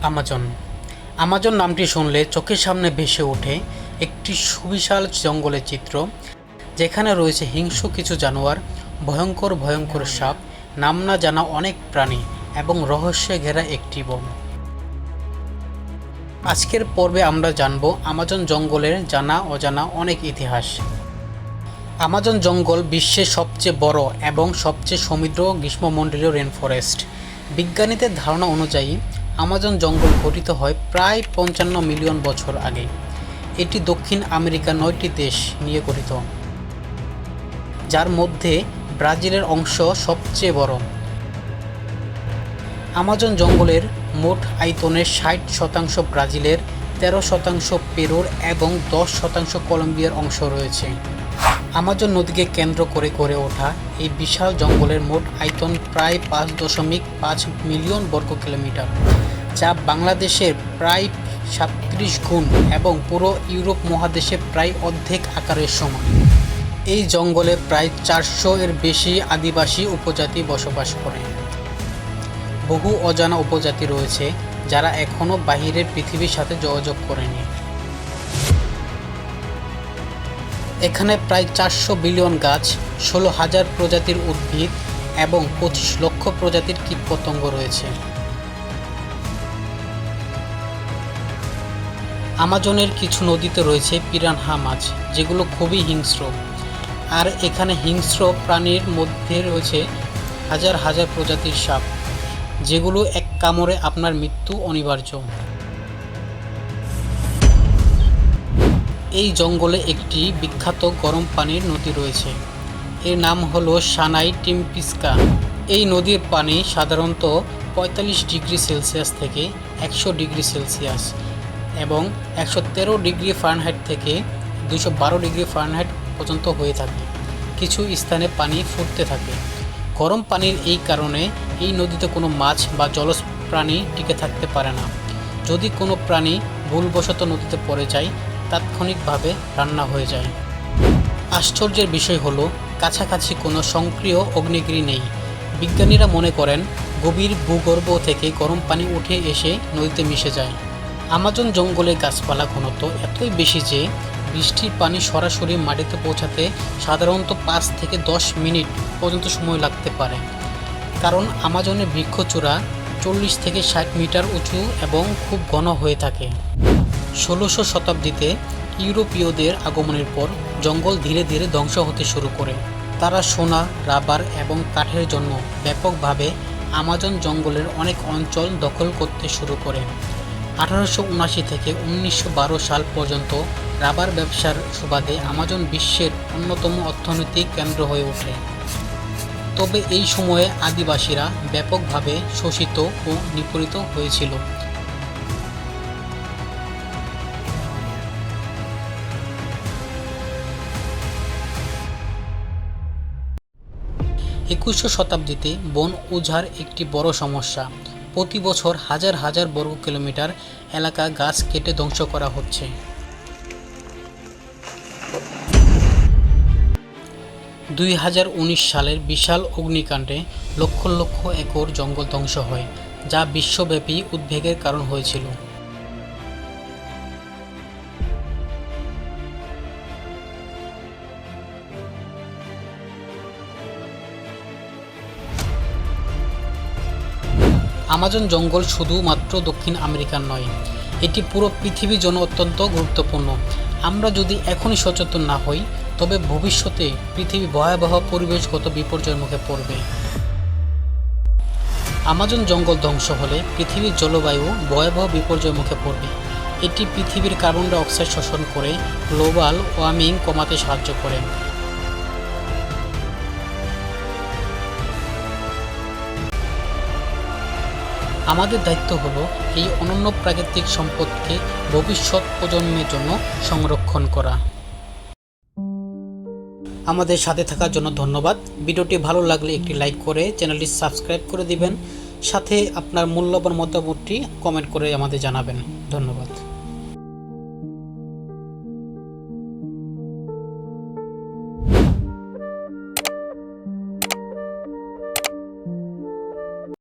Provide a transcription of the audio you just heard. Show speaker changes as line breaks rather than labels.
Amazon Amazon নামটি শুনলে চোখের সামনে ভেসে ওঠে একটি সুবিশাল জঙ্গলের চিত্র, যেখানে রয়েছে হিংস্র কিছু জানোয়ার, ভয়ঙ্কর ভয়ঙ্কর সাপ, নাম না জানা অনেক প্রাণী এবং রহস্যে ঘেরা একটি বন। আজকের পর্বে আমরা জানব আমাজন জঙ্গলের জানা অজানা অনেক ইতিহাস। আমাজন জঙ্গল বিশ্বের সবচেয়ে বড় এবং সবচেয়ে সমৃদ্ধ গ্রীষ্মমণ্ডলীয় রেনফরেস্ট। বিজ্ঞানীদের ধারণা অনুযায়ী আমাজন জঙ্গল গঠিত হয় প্রায় 55 মিলিয়ন বছর আগে। এটি দক্ষিণ আমেরিকার 9টি দেশ নিয়ে গঠিত, যার মধ্যে ব্রাজিলের অংশ সবচেয়ে বড়। আমাজন জঙ্গলের মোট আয়তনের 60% ব্রাজিলের, 13% পেরুর এবং 10% কলম্বিয়ার অংশ রয়েছে। আমাজন নদীকে কেন্দ্র করে গড়ে ওঠা এই বিশাল জঙ্গলের মোট আয়তন প্রায় 5.5 মিলিয়ন বর্গ কিলোমিটার, যা বাংলাদেশের প্রায় 37 গুণ এবং পুরো ইউরোপ মহাদেশে প্রায় অর্ধেক আকারের সমান। এই জঙ্গলে প্রায় 400-এর বেশি আদিবাসী উপজাতি বসবাস করে। বহু অজানা উপজাতি রয়েছে যারা এখনও বাহিরের পৃথিবীর সাথে যোগাযোগ করেনি। এখানে প্রায় 400 বিলিয়ন গাছ, 16,000 প্রজাতির উদ্ভিদ এবং 25 লক্ষ প্রজাতির কীটপতঙ্গ রয়েছে। আমাজনের কিছু নদীতে রয়েছে পিরানহা মাছ, যেগুলো খুবই হিংস্র। আর এখানে হিংস্র প্রাণীর মধ্যে রয়েছে হাজার হাজার প্রজাতির সাপ, যেগুলো এক কামড়ে আপনার মৃত্যু অনিবার্য। এই জঙ্গলে একটি বিখ্যাত গরম পানির নদী রয়েছে, এর নাম হলো সানাই টিম্পিস্কা। এই নদীর পানি সাধারণত 45 ডিগ্রি সেলসিয়াস থেকে 100 ডিগ্রি সেলসিয়াস এবং 113 ডিগ্রি ফারেনহাইট থেকে 212 ডিগ্রি ফারেনহাইট পর্যন্ত হয়ে থাকে। কিছু স্থানে পানি ফুটতে থাকে। গরম পানির এই কারণে এই নদীতে কোনো মাছ বা জলজ প্রাণী টিকে থাকতে পারে না। যদি কোনো প্রাণী ভুলবশত নদীতে পড়ে যায়, তাৎক্ষণিকভাবে রান্না হয়ে যায়। আশ্চর্যের বিষয় হলো কাছাকাছি কোনো সক্রিয় অগ্নিগিরি নেই। বিজ্ঞানীরা মনে করেন গভীর ভূগর্ভ থেকে গরম পানি উঠে এসে নদীতে মিশে যায়। আমাজন জঙ্গলে গাছপালা ঘনত্ব এতই বেশি যে বৃষ্টির পানি সরাসরি মাটিতে পৌঁছাতে সাধারণত 5 থেকে 10 মিনিট পর্যন্ত সময় লাগতে পারে, কারণ আমাজনের বৃক্ষচূড়া 40 থেকে 60 মিটার উঁচু এবং খুব ঘন হয়ে থাকে। 16শো শতাব্দীতে ইউরোপীয়দের আগমনের পর জঙ্গল ধীরে ধীরে ধ্বংস হতে শুরু করে। তারা সোনা, রাবার এবং কাঠের জন্য ব্যাপকভাবে আমাজন জঙ্গলের অনেক অঞ্চল দখল করতে শুরু করে। 1879 থেকে 1912 সাল পর্যন্ত রাবার ব্যবসার সুবাদে আমাজন বিশ্বের অন্যতম অর্থনৈতিক কেন্দ্র হয়ে ওঠে। তবে এই সময়ে আদিবাসীরা ব্যাপকভাবে শোষিত ও নিপীড়িত হয়েছিল। একুশশো শতাব্দীতে বন উজাড় একটি বড় সমস্যা। প্রতি বছর হাজার হাজার বর্গ কিলোমিটার এলাকা গাছ কেটে ধ্বংস করা হচ্ছে। 2019 সালের বিশাল অগ্নিকাণ্ডে লক্ষ লক্ষ একর জঙ্গল ধ্বংস হয়, যা বিশ্বব্যাপী উদ্বেগের কারণ হয়েছিল। আমাজন জঙ্গল শুধুমাত্র দক্ষিণ আমেরিকার নয়, এটি পুরো পৃথিবীর জন্য অত্যন্ত গুরুত্বপূর্ণ। আমরা যদি এখনই সচেতন না হই, তবে ভবিষ্যতে পৃথিবী ভয়াবহ পরিবেশগত বিপর্যয়ের মুখে পড়বে। আমাজন জঙ্গল ধ্বংস হলে পৃথিবীর জলবায়ু ভয়াবহ বিপর্যয়ের মুখে পড়বে। এটি পৃথিবীর কার্বন ডাই অক্সাইড শোষণ করে গ্লোবাল ওয়ার্মিং কমাতে সাহায্য করে। আমাদের দায়িত্ব হলো এই অনন্য প্রাকৃতিক সম্পদকে ভবিষ্যৎ প্রজন্মের জন্য সংরক্ষণ করা। আমাদের সাথে থাকার জন্য ধন্যবাদ। ভিডিওটি ভালো লাগলে একটি লাইক করে চ্যানেলটি সাবস্ক্রাইব করে দিবেন। সাথে আপনার মূল্যবান মতামতটি কমেন্ট করে আমাদের জানাবেন। ধন্যবাদ।